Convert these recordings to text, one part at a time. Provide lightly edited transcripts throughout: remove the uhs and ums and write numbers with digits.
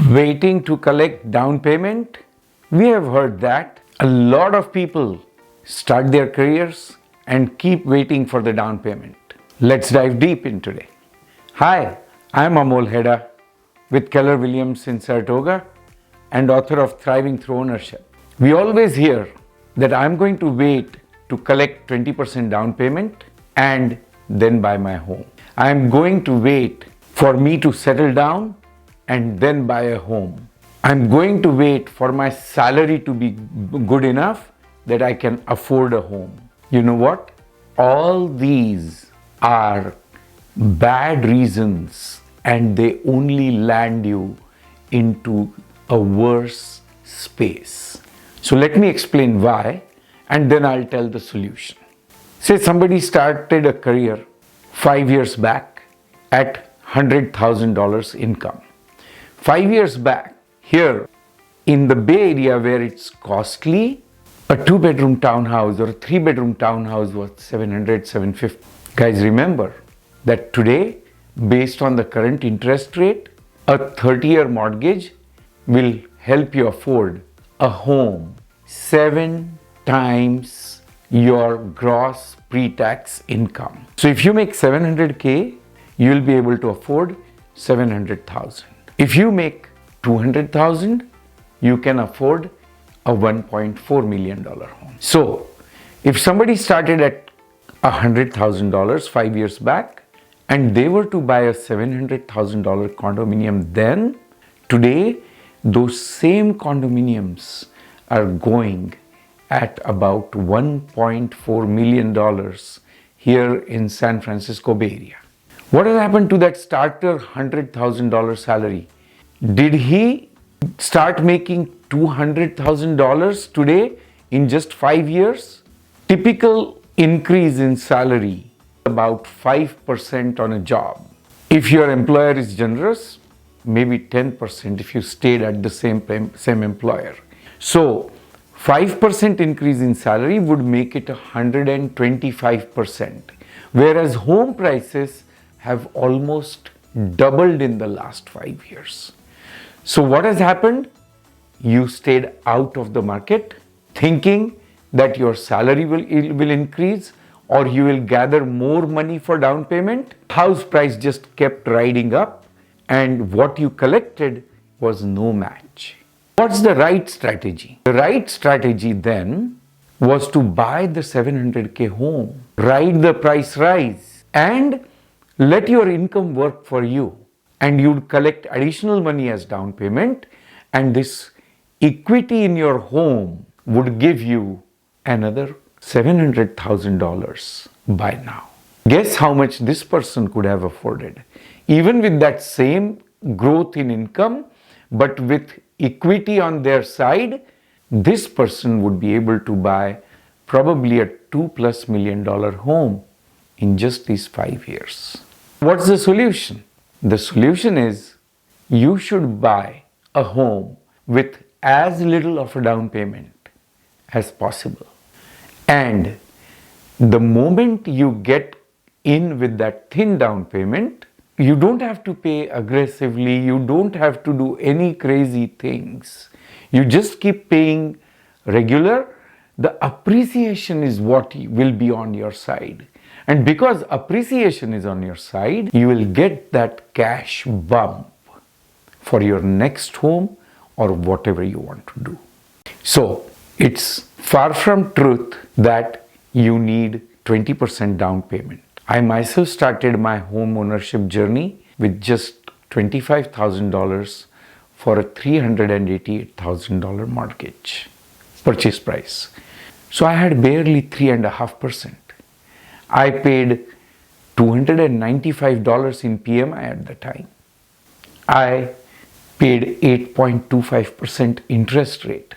Waiting to collect down payment? We have heard that. A lot of people start their careers and keep waiting for the down payment. Let's dive deep in today. Hi, I'm Amol Heda with Keller Williams in Saratoga and author of Thriving Through Ownership. We always hear that I'm going to wait to collect 20% down payment and then buy my home. I'm going to wait for me to settle down and then buy a home. I'm going to wait for my salary to be good enough that I can afford a home. You know what? All these are bad reasons and they only land you into a worse space. So let me explain why and then I'll tell the solution. Say somebody started a career 5 years back at $100,000 income. 5 years back, here in the Bay Area where it's costly, a 2-bedroom townhouse or a 3-bedroom townhouse was $700, $750. Guys, remember that today, based on the current interest rate, a 30-year mortgage will help you afford a home 7 times your gross pre-tax income. So if you make $700K, you will be able to afford $700,000. If you make $200,000, you can afford a $1.4 million home. So, if somebody started at $100,000 5 years back and they were to buy a $700,000 condominium then, today those same condominiums are going at about $1.4 million here in San Francisco Bay Area. What has happened to that starter $100,000 salary? Did he start making $200,000 today in just 5 years? Typical increase in salary, about 5% on a job. If your employer is generous, maybe 10% if you stayed at the same employer. So 5% increase in salary would make it 125%, whereas home prices have almost doubled in the last 5 years. So what has happened? You stayed out of the market thinking that your salary will increase or you will gather more money for down payment. House price just kept riding up and what you collected was no match. What's the right strategy? The right strategy then was to buy the $700K home, ride the price rise and let your income work for you and you'd collect additional money as down payment and this equity in your home would give you another $700,000 by now. Guess how much this person could have afforded? Even with that same growth in income, but with equity on their side, this person would be able to buy probably a $2+ million home in just these 5 years. What's the solution? The solution is you should buy a home with as little of a down payment as possible. And the moment you get in with that thin down payment, you don't have to pay aggressively, you don't have to do any crazy things. You just keep paying regular. The appreciation is what will be on your side. And because appreciation is on your side, you will get that cash bump for your next home or whatever you want to do. So, it's far from truth that you need 20% down payment. I myself started my home ownership journey with just $25,000 for a $388,000 mortgage purchase price. So I had barely 3.5%. I paid $295 in PMI at the time. I paid 8.25% interest rate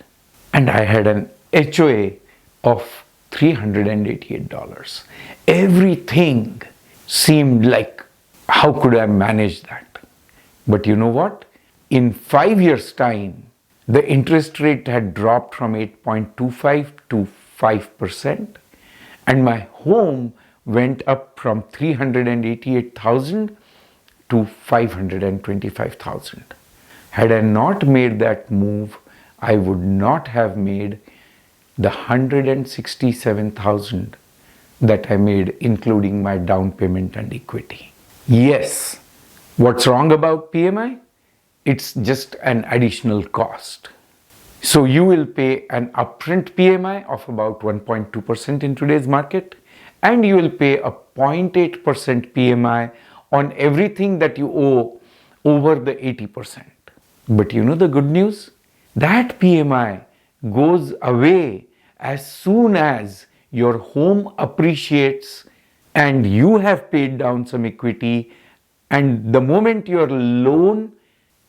and I had an HOA of $388. Everything seemed like, how could I manage that? But you know what? In 5 years' time, the interest rate had dropped from 8.25 to 5%, and my home went up from $388,000 to $525,000. Had I not made that move, I would not have made the 167,000 that I made, including my down payment and equity. Yes, what's wrong about PMI? It's just an additional cost. So you will pay an upfront PMI of about 1.2% in today's market, and you will pay a 0.8% PMI on everything that you owe over the 80%. But you know the good news? That PMI goes away as soon as your home appreciates and you have paid down some equity, and the moment your loan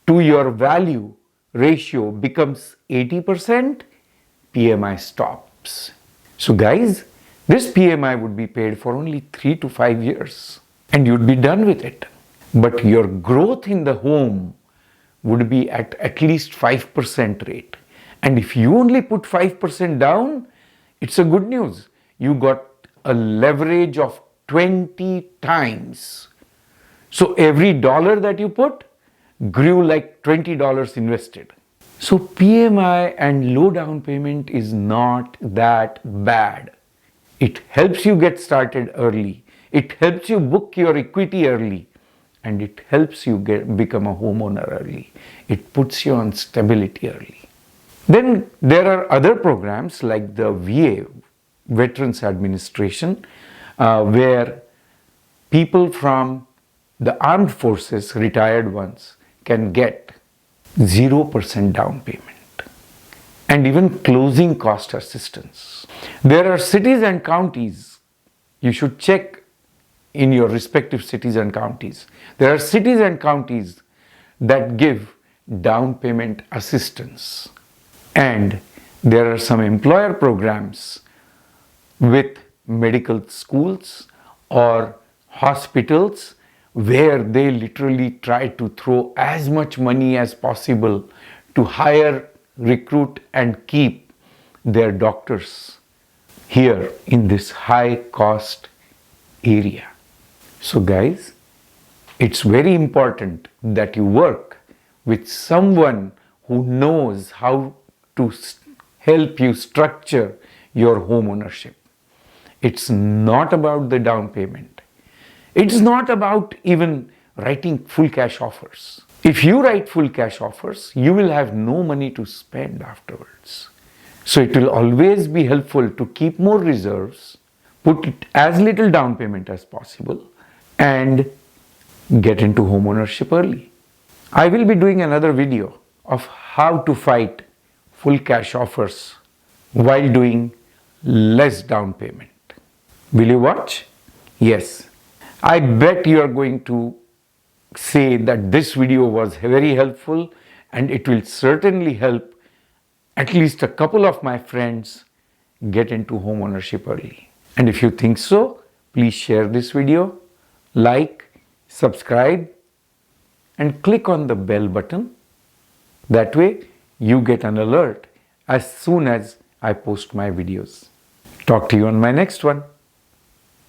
to your value ratio becomes 80%, PMI stops. So guys, this PMI would be paid for only 3 to 5 years and you'd be done with it. But your growth in the home would be at least 5% rate. And if you only put 5% down, it's a good news. You got a leverage of 20 times. So every dollar that you put grew like $20 invested. So PMI and low down payment is not that bad. It helps you get started early. It helps you book your equity early. And it helps you become a homeowner early. It puts you on stability early. Then there are other programs like the VA, Veterans Administration, where people from the armed forces, retired ones, can get 0% down payment and even closing cost assistance. There are cities and counties, you should check in your respective cities and counties. There are cities and counties that give down payment assistance. And there are some employer programs with medical schools or hospitals where they literally try to throw as much money as possible to hire, recruit, and keep their doctors here in this high cost area. So guys, it's very important that you work with someone who knows how to help you structure your home ownership. It's not about the down payment. It's not about even writing full cash offers. If you write full cash offers, you will have no money to spend afterwards. So it will always be helpful to keep more reserves, put as little down payment as possible, and get into homeownership early. I will be doing another video of how to fight full cash offers while doing less down payment. Will you watch? Yes. I bet you are going to say that this video was very helpful and it will certainly help at least a couple of my friends get into homeownership early. And if you think so, please share this video, like, subscribe, and click on the bell button. That way you get an alert as soon as I post my videos. Talk to you on my next one.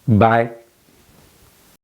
Bye.